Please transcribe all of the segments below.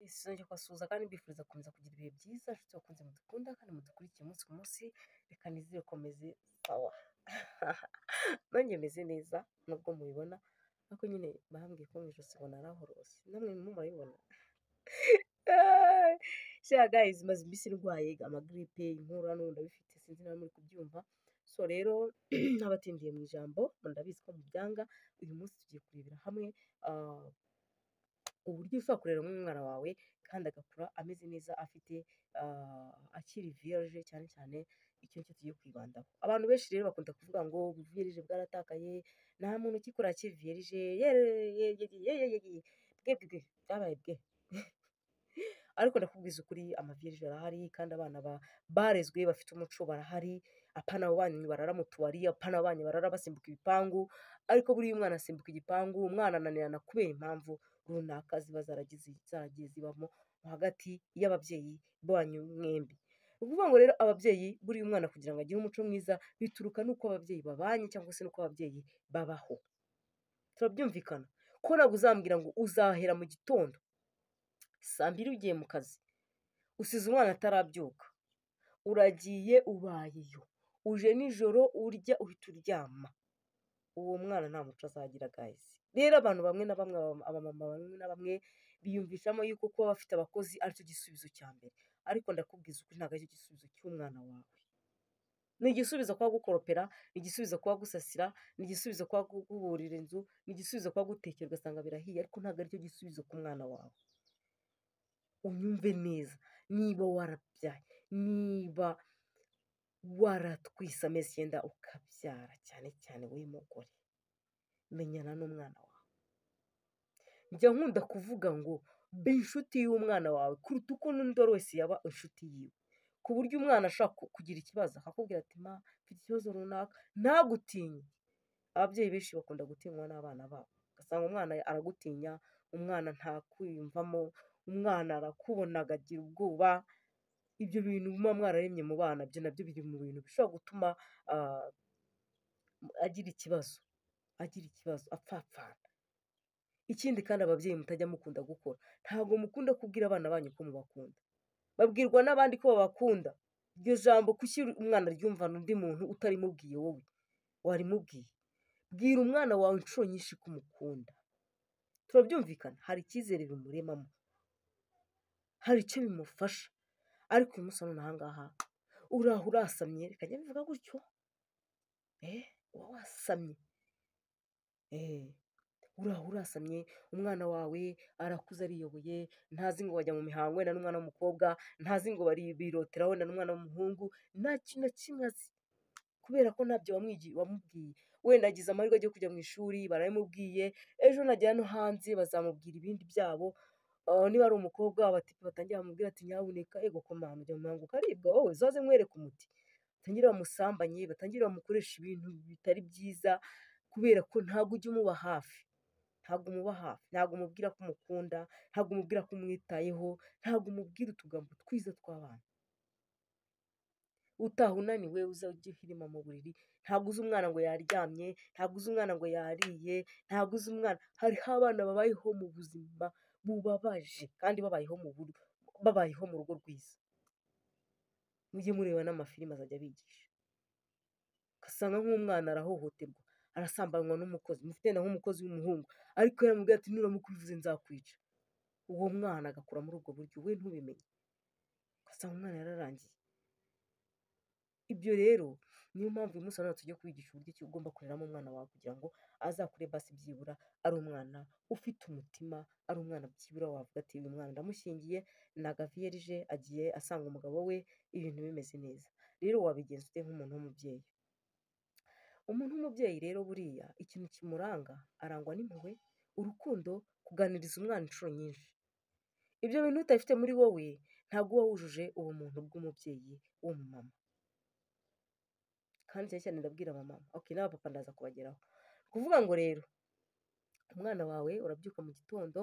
Sinongeye kubasuhuza kandi mbifuriza gukomeza kugira ibihe byiza, nshuti bakunze mudukunda kandi mudukurikiye umunsi ku munsi, reka nizere ko meze sawa. Nanjye meze neza nubwo mubibona, ariko nyine bambwiye ko mu ijosi ngo narahorose, namwe murimo murabibona. Sha guys, maze iminsi ndwaye amagripe, inkorora n'ubu ndabifite, sinzi niba muri kubyumva. So rero n'abatindiye mu ijambo, ndabizi ko mubyanga, uyu munsi tugiye kurebera hamwe uburyo ushobora kureramo umwana wawe kandi agakura ameze neza, afite akiri vierge, cyane cyane icyo nicyo tugiye kwibandaho. Abantu benshi rero bakunda kuvuga ngo vierge bwaratakaye, nta muntu ukikora akiri vierge, bwe byabaye bwe. Ariko ndakubwiza ukuri, amavierge arahari kandi abana barezwe bafite umuco barahari. Apana abo banyu barara mu tubari, apana abo banyu barara basimbuka ibipangu, ariko buriya umwana asimbuka igipangu, umwana ananirana kubera impamvu runaka ziba zaragiye zibamo hagati y'ababyeyi banyu mwembi. Ni ukuvuga ngo rero ababyeyi, buriya umwana kugira ngo agire umuco mwiza bituruka n'uko ababyeyi babanye cyangwa se n'uko ababyeyi babaho. Turabyumvikana ko ntabwo uzambwira ngo uzahera mu gitondo saa 2 ugiye mu kazi, usize umwana atarabyuka, uragiye ubayeyo, uje nijoro urya uhita uryama, uwo mwana nta muco azagira guys. Rero abantu bamwe na bamwe, abamama bamwe na bamwe biyumvishamo yuko kuba bafite abakozi aricyo gisubizo cya mbere, ariko ndakubwiza ukuri ntabwo aricyo gisubizo cy'umwana wawe. Ni igisubizo kuba gukoropera, ni igisubizo kuba gusasira, ni igisubizo kuba guburira inzu, ni igisubizo kuba gutekera ugasanga birahiye, ariko ntabwo aricyo gisubizo ku mwana wawe. Unyumve neza, niba warabyaye, niba waratwise amezi 9 ukabyara, cyane cyane wowe mugore, menyana n'umwana wawe. Njya nkunda kuvuga ngo be inshuti y'umwana wawe kuruta uko n'undi wese yaba inshuti yiwe, ku buryo umwana ashaka kugira ikibazo akakubwira ati ma mfite ikibazo runaka, ntagutinye. Ababyeyi benshi bakunda gutinywa n'abana babo, ugasanga umwana aragutinya, umwana ntakwiyumvamo, umwana arakubona agagira ubwoba. Ibyo bintu muba mwararemye mu bana, byo nabyo biri mu bintu bishobora gutuma agira ikibazo apfapfana. Ikindi kandi ababyeyi mutajya mukunda gukora, ntabwo mukunda kubwira abana banyu ko mubakunda, babwirwa n'abandi ko babakunda. Iryo jambo kuki umwana ryumva n'undi muntu utarimubwiye wowe warimubwiye? Bwira umwana wawe inshuro nyinshi ko umukunda. Turabyumvikana, hari icyizere bimuremamo, hari icyo bimufasha. Ariko uyu munsi none aha ngaha uraho urasamye, reka njye mbivuga gutyo, uba wasamye, uraho urasamye, umwana wawe arakuze ariyoboye, ntazi ngo bajya mu mihango wenda n'umwana w'umukobwa, ntazi ngo birotera wenda n'umwana w'umuhungu, nta kintu na kimwe azi, kubera ko ntabyo wamubwiye. Wenda agize amahirwe yo kujya mu ishuri, barabimubwiye, ejo najya no hanze bazamubwira ibindi byabo. Niba ari umukobwa, abatipe batangira bamubwira ati nyabuneka ego komana ujya mu mihango ukaribwa, wowe uzaze mwereke umuti. Batangire bamusambanye, batangire bamukoresha ibintu bitari byiza, kubera ko ntabwo ujya umuba hafi, ntabwo umuba hafi, ntabwo umubwira ko umukunda, ntabwo umubwira ko umwitayeho, ntabwo umubwira utugambo twiza tw'abana. Utaha unaniwe uza ujye uhirima mu buriri, ntabwo uzi umwana ngo yaryamye, ntabwo uzi umwana ngo yariye, ntabwo uzi umwana. Hariho abana babayeho mu buzima bubabaje kandi babayeho mu rugo rwiza. Mujye mureba n'amafilime azajya abigisha, ugasanga nk'umwana arahohoterwa, arasambanywa n'umukozi, mufite na nk'umukozi w'umuhungu, ariko yaramubwira ati nuramuka ubivuze nzakwica. Uwo mwana agakura muri ubwo buryo, we ntubimenye, ugasanga umwana yararangiye. Ibyo rero niyo mpamvu uyu munsi tujya kubigisha uburyo ki ugomba kureramo umwana wawe kugira ngo azakure basi byibura ari umwana ufite umutima, ari umwana byibura wavuga ati uyu mwana ndamushyingiye, ni agavierge, agiye asanga umugabo we ibintu bimeze neza. Rero wabigenza ute nk'umuntu w'umubyeyi? Umuntu w'umubyeyi rero buriya ikintu kimuranga, arangwa n'impuhwe, urukundo, kuganiriza umwana inshuro nyinshi. Ibyo bintu utabifite muri wowe ntabwo uba wujuje uwo muntu bw'umubyeyi w'umumama. Kandi cyane cyane ndabwira abamama, n'abapapa ndaza kubageraho. Kuvuga ngo rero umwana wawe urabyuka mu gitondo,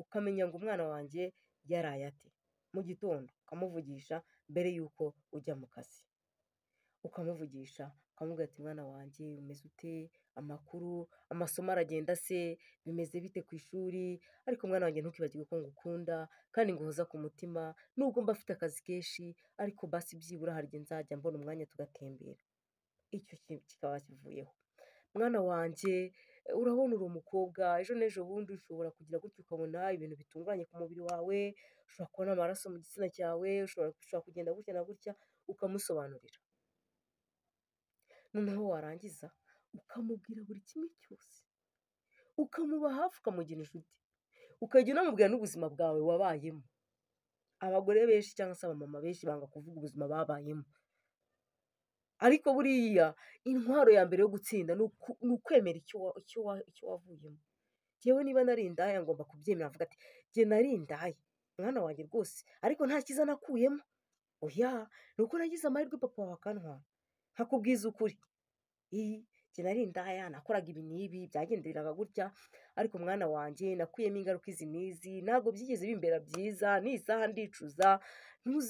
ukamenya ngo umwana wanjye yaraye ate. Mu gitondo ukamuvugisha mbere y'uko ujya mu kazi, ukamuvugisha ukamubwira ati mwana wanjye umeze ute, amakuru, amasomo aragenda se, bimeze bite ku ishuri, ariko mwana wanjye ntukibagirwe ko ngukunda kandi nguhoza ku mutima, nubwo mba mfite akazi kenshi ariko basi byibura hari igihe nzajya mbona umwanya tugatembera. Icyo kikaba kivuyeho. Mwana wanjye urabona uri umukobwa, ejo n'ejo bundi ushobora kugira gutya ukabona ibintu bitunguranye ku mubiri wawe, ushobora kubona amaraso mu gitsina cyawe, ushobora kugenda gutya na gutya, ukamusobanurira. Noneho warangiza ukamubwira buri kimwe cyose, ukamuba hafi ukamugira inshuti, ukajya unamubwira n'ubuzima bwawe wabayemo. Abagore benshi cyangwa se abamama benshi banga kuvuga ubuzima babayemo, ariko buriya intwaro ya mbere yo gutsinda ni ukwemera icyo wavuyemo. Njyewe niba nari indaya ngomba kubyemera, avuga ati njye nari indaya mwana wanjye rwose, ariko nta cyiza nakuyemo. Oya, ni uko nagize amahirwe papa wawe akantwara, nkakubwiza ukuri. Njye nari indaya, nakoraga ibi n'ibi, byagenderaga gutya, ariko mwana wanjye nakuyemo ingaruka izi n'izi, ntabwo byigeze bimbera byiza, n'isaha ndicuza.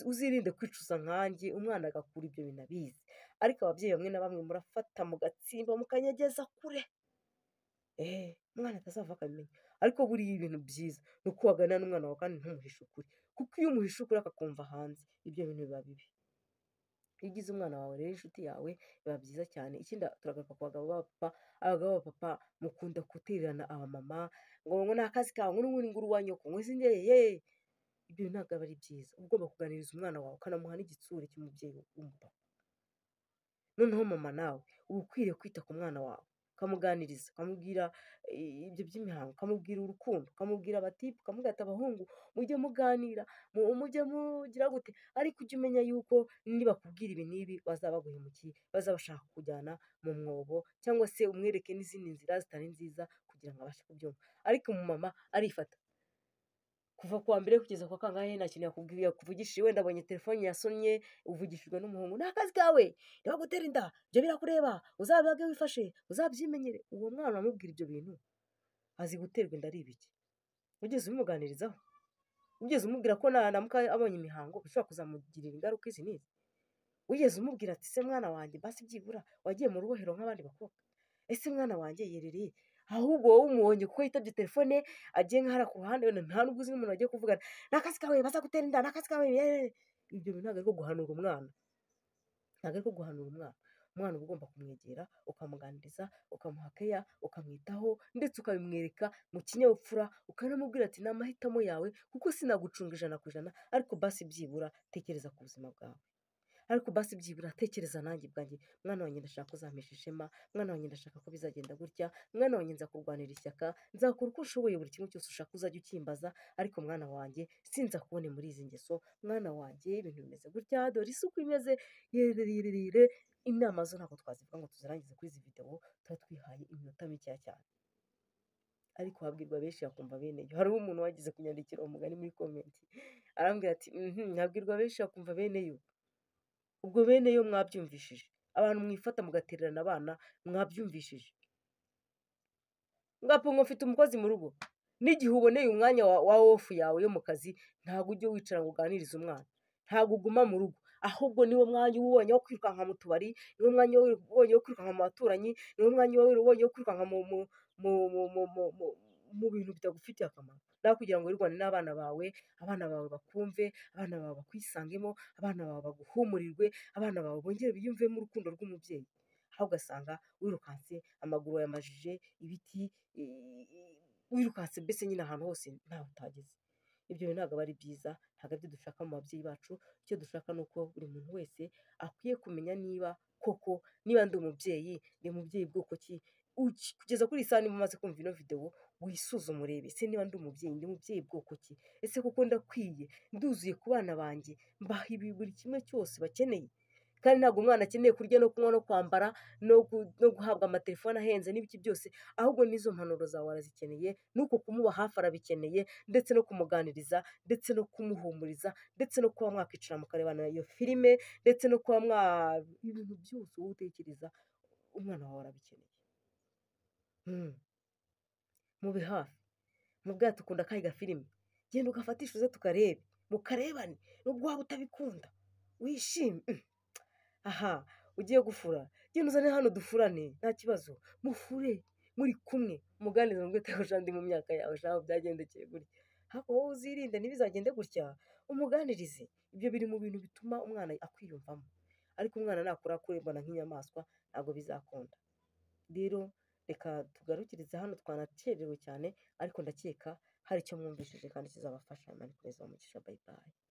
Uzirinde kwicuza nkanjye, umwana agakura ibyo bintu abizi. Ariko ababyeyi bamwe na bamwe murafata mugatsimba mukanyegeza kure, umwana atazava akabimenya. Ariko buriya ibintu byiza ni uko waganira n'umwana wawe kandi ntumuhishe ukuri, kuko iyo umuhishe ukuri akakumva hanze, ibyo bintu biba bibi. Iyo ugize umwana wawe rero inshuti yawe biba byiza cyane. Ikindi turagaruka ku bagabo b'abapapa, abagabo b'abapapa mukunda gutererana abamama ngo ni akazi kawe, ngo n'ubundi ngo uri uwa nyoko, ngo izi ngeye. Ibyo ntabwo aba ari byiza. Uba ugomba kuganiriza umwana wawe ukanamuha n'igitsure cy'umubyeyi w'umupapa. Noneho mama nawe uba ukwiriye kwita ku mwana wawe, ukamuganiriza, ukamubwira ibyo by'imihango, ukamubwira urukundo, ukamubwira abatipe, ukamubwira ati abahungu mujye muganira, mujye mugira gute, ariko ujye umenya yuko nibakubwira ibi n'ibi bazaba baguhemukiye, bazaba bashaka kukujyana mu mwobo, cyangwa se umwereke n'izindi nzira zitari nziza kugira ngo abashe kubyumva. Ariko umumama arifata, kuva ku wa mbere kugeza ku wa kangahe nta kintu yakubwiye, yakuvugishije wenda abonye telefone yasonnye, uvugishijwe n'umuhungu, ni akazi kawe, niba gutera inda ibyo birakureba, uzabibage wifashe, uzabyimenyere. Uwo mwana uramubwira ibyo bintu azi guterwa inda ari ibiki? Ugeze ubimuganirizaho? Ugeze umubwira ko naramuka abonye imihango bishobora kuzamugirira ingaruka izi n'izi? Wigeze umubwira ati se mwana wanjye basi byibura wagiye mu rubohero nk'abandi bakobwa? Ese mwana wanjye yerereye? Ahubwo wowe umubonye kuko yitabye telefone agiye nk'ahari ku ruhande, wenda nta n'ubwo uzi n'umuntu wagiye kuvugana, ni akazi kawe bazagutera inda, ni akazi kawe. Ibyo bintu ntabwo ari ko guhanura umwana, ntabwo ari ko guhanura umwana. Umwana uba ugomba kumwegera ukamuganiriza, ukamuha keya, ukamwitaho, ndetse ukabimwereka mu kinyabupfura, ukanamubwira ati ni amahitamo yawe kuko sinagucunga 100%, ariko basi byibura tekereza ku buzima bwawe, ariko basi byibura tekereza nanjye ubwanjye. Mwana wanjye ndashaka ko uzampesha ishema, mwana wanjye ndashaka ko bizagenda gutya, mwana wanjye nzakurwanira ishyaka, nzakora uko nshoboye, buri kimwe cyose ushaka uzajya ukimbaza, ariko mwana wanjye sinzakubone muri izi ngeso. Mwana wanjye ibintu bimeze gutya, dore isuku imeze yerere. Inama zo ntabwo twazivuga ngo tuzirangize kuri izi videwo, tuba twihaye iminota mikeya cyane, ariko habwirwa benshi yakumva bene yo. Hariho umuntu wagize kunyandikira umugani muri komenti arambwira ati habwirwa benshi yakumva bene yo. Ubwo bene yo mwabyumvishije? Abantu mwifata mugatererana abana mwabyumvishije? Ngapo mufite umukozi mu rugo, n'igihe uboneye umwanya wa ofu yawe yo mu kazi, ntabwo ujye wicara ngo uganirize umwana, ntabwo uguma mu rugo, ahubwo niwo mwanya uba ubonye wo kwirukanka mu tubari, niwo mwanya ubonye wo kwirukanka mu baturanyi, niwo mwanya ubonye wo kwirukanka mu bintu bitagufitiye akamaro, nawe kugira ngo wirwane n'abana bawe, abana bawe bakumve, abana bawe bakwisangemo, abana bawe baguhumurirwe, abana bawe bongere biyumvemo urukundo rw'umubyeyi. Aho ugasanga wirukanse amaguru yamajije ibiti, wirukanse mbese nyine ahantu hose ntawe utageze. Ibyo ntabwo aba ari byiza, ntabwo aribyo dushaka mu babyeyi bacu. Icyo dushaka ni uko buri muntu wese akwiye kumenya niba koko niba ndi umubyeyi, ndi umubyeyi bwoko ki. Kugeza kuri iyi saha niba umaze kumva ino videwo, wisuzume urebe ese niba ndi umubyeyi bwoko ki, ese kuko ndakwiye, nduzuye ku bana banjye, mbaha ibi buri kimwe cyose bakeneye. Kandi ntabwo umwana akeneye kurya no kunywa no kwambara no guhabwa amatelefone ahenze n'ibiki byose, ahubwo n'izo mpanuro zawe arazikeneye, n'uko kumuba hafi arabikeneye, ndetse no kumuganiriza, ndetse no kumuhumuriza, ndetse no kuba mwakicara mukarebana iyo filime, ndetse no kuba ibintu byose wowe utekereza umwana wawe arabikeneye. Mube hafi, mubwire ati ukunda akahe gafilime, genda ugafatishe uze tukarebe, mukarebane, nubwo waba utabikunda wishime. Aha ugiye gufura, genda uzane hano dufurane nta kibazo, mufure muri kumwe, umuganirize mubwire uti ariko ndi mu myaka yawe shahu byagendekeye gutya, ariko wowe uzirinde ntibizagende gutya, umuganirize. Ibyo biri mu bintu bituma umwana akwiyumvamo, ariko umwana nakura akurebana nk'inyamaswa ntabwo bizakunda. Rero reka tugarukirize hano twanakererewe cyane, ariko ndakeka hari icyo mwumvishije kandi kizabafasha. Imana ikomeze ibahe umugisha. Bye bye.